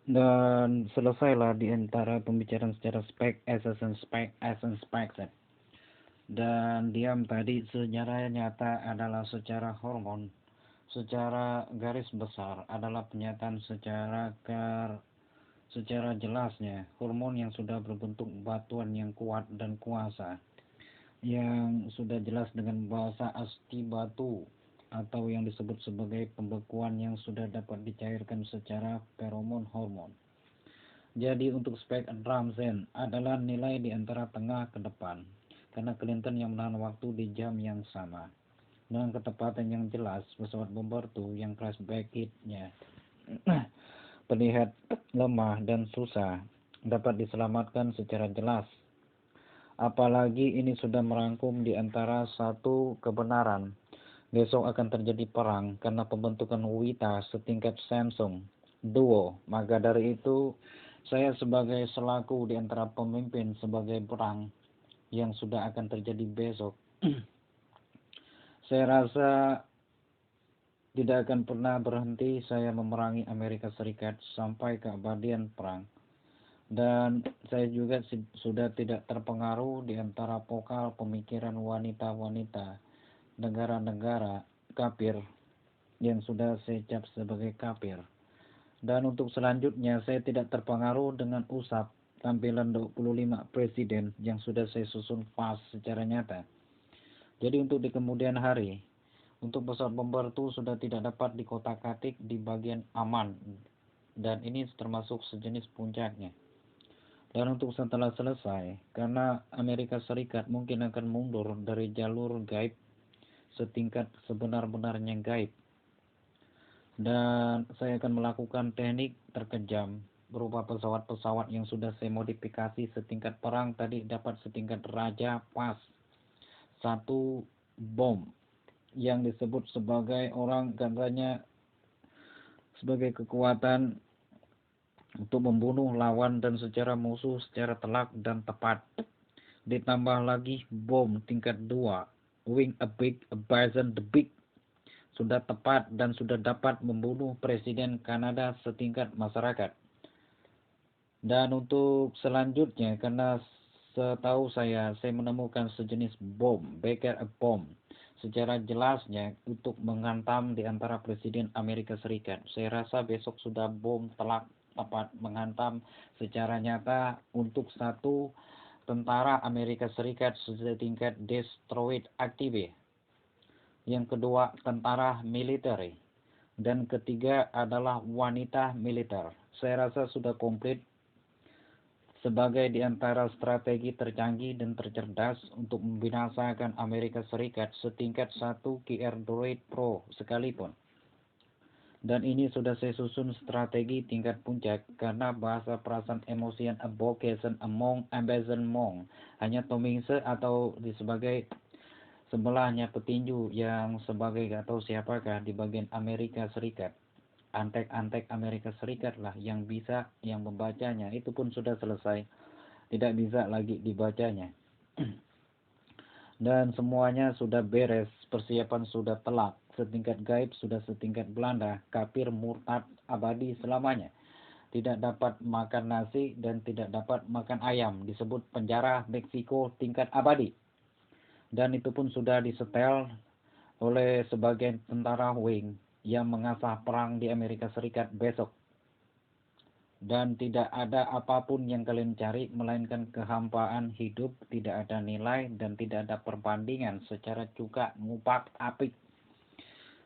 Dan selesailah di antara pembicaraan secara spek, essence, spek, essence, spek. Dan diam tadi secara nyata adalah secara hormon, secara garis besar adalah pernyataan secara jelasnya hormon yang sudah berbentuk batuan yang kuat dan kuasa, yang sudah jelas dengan bahasa asti batu, atau yang disebut sebagai pembekuan yang sudah dapat dicairkan secara feromon hormon. Jadi untuk spek Ramsen adalah nilai di antara tengah ke depan, karena Clinton yang menahan waktu di jam yang sama. Dengan ketepatan yang jelas, pesawat bomber itu yang crash backit-nya terlihat lemah dan susah dapat diselamatkan secara jelas. Apalagi ini sudah merangkum di antara satu kebenaran. Besok akan terjadi perang karena pembentukan WITA setingkat Samsung Duo. Maka dari itu, saya sebagai selaku di antara pemimpin sebagai perang yang sudah akan terjadi besok, saya rasa tidak akan pernah berhenti saya memerangi Amerika Serikat sampai keabadian perang. Dan saya juga sudah tidak terpengaruh di antara pokal pemikiran wanita-wanita negara-negara kafir yang sudah saya cap sebagai kafir. Dan untuk selanjutnya saya tidak terpengaruh dengan usap tampilan 25 presiden yang sudah saya susun pas secara nyata. Jadi untuk di kemudian hari, untuk pesawat bomber itu sudah tidak dapat dikotak-katik di bagian aman, dan ini termasuk sejenis puncaknya. Dan untuk setelah selesai, karena Amerika Serikat mungkin akan mundur dari jalur gaib setingkat sebenar-benarnya gaib, dan saya akan melakukan teknik terkejam berupa pesawat-pesawat yang sudah saya modifikasi setingkat perang tadi dapat setingkat raja pas satu bom yang disebut sebagai orang katanya sebagai kekuatan untuk membunuh lawan dan secara musuh secara telak dan tepat. Ditambah lagi bom tingkat 2 Wing a Big, a Bison the Big, sudah tepat dan sudah dapat membunuh Presiden Kanada setingkat masyarakat. Dan untuk selanjutnya, karena setahu saya menemukan sejenis bom, Becker bom, secara jelasnya untuk menghantam di antara Presiden Amerika Serikat. Saya rasa besok sudah bom telak tepat menghantam secara nyata untuk satu tentara Amerika Serikat setingkat destroyed active. Yang kedua tentara militer. Dan ketiga adalah wanita militer. Saya rasa sudah komplit sebagai di antara strategi tercanggih dan tercerdas untuk membinasakan Amerika Serikat setingkat satu QR Droid Pro sekalipun. Dan ini sudah saya susun strategi tingkat puncak karena bahasa perasaan emosian abocation among embezzlement hanya Tomingse atau sebagai sebelahnya petinju yang sebagai atau siapakah di bagian Amerika Serikat. Antek-antek Amerika Serikat lah yang bisa yang membacanya, itu pun sudah selesai, tidak bisa lagi dibacanya. Dan semuanya sudah beres, persiapan sudah telak, setingkat gaib sudah setingkat Belanda, kafir murtad abadi selamanya. Tidak dapat makan nasi dan tidak dapat makan ayam, disebut penjara Meksiko tingkat abadi. Dan itu pun sudah disetel oleh sebagian tentara Wing yang mengasah perang di Amerika Serikat besok. Dan tidak ada apapun yang kalian cari melainkan kehampaan hidup, tidak ada nilai dan tidak ada perbandingan secara cuka ngupak apik.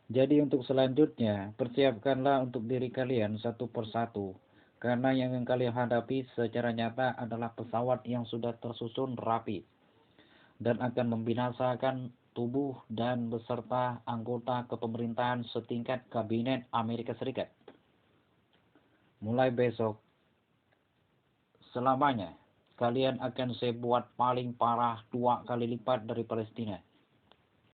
Jadi untuk selanjutnya, persiapkanlah untuk diri kalian satu persatu. Karena yang kalian hadapi secara nyata adalah pesawat yang sudah tersusun rapi dan akan membinasakan tubuh dan beserta anggota kepemerintahan setingkat kabinet Amerika Serikat. Mulai besok, selamanya, kalian akan saya buat paling parah 2 kali lipat dari Palestina.